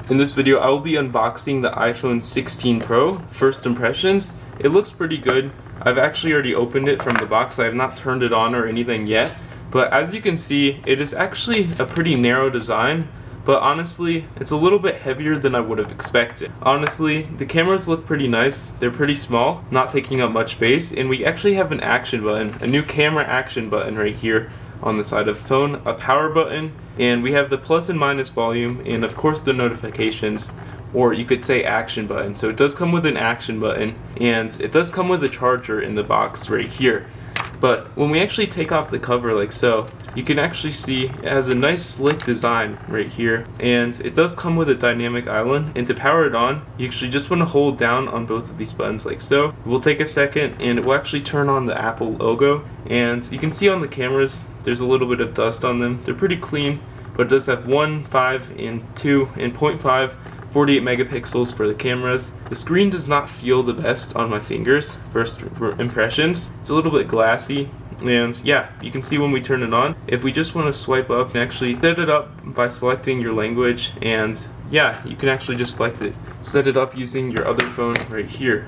In this video, I will be unboxing the iPhone 16 Pro. First impressions, it looks pretty good. I've actually already opened it from the box. I have not turned it on or anything yet. But as you can see, it is actually a pretty narrow design. But honestly, it's a little bit heavier than I would have expected. Honestly, the cameras look pretty nice. They're pretty small, not taking up much space. And we actually have an action button, a new camera action button right here on the side of the phone, a power button, and we have the plus and minus volume, and of course the notifications, or you could say action button. So it does come with an action button, and it does come with a charger in the box right here. But when we actually take off the cover like so, you can actually see it has a nice slick design right here, and it does come with a dynamic island. And to power it on, you actually just want to hold down on both of these buttons like so. It will take a second and it will actually turn on the Apple logo, and you can see on the cameras there's a little bit of dust on them. They're pretty clean, but it does have 1, 5, and 2, and 0.5 48 megapixels for the cameras. The screen does not feel the best on my fingers, first impressions. It's a little bit glassy, and yeah, you can see when we turn it on. If we just want to swipe up and actually set it up by selecting your language, and yeah, you can actually just set it up using your other phone right here.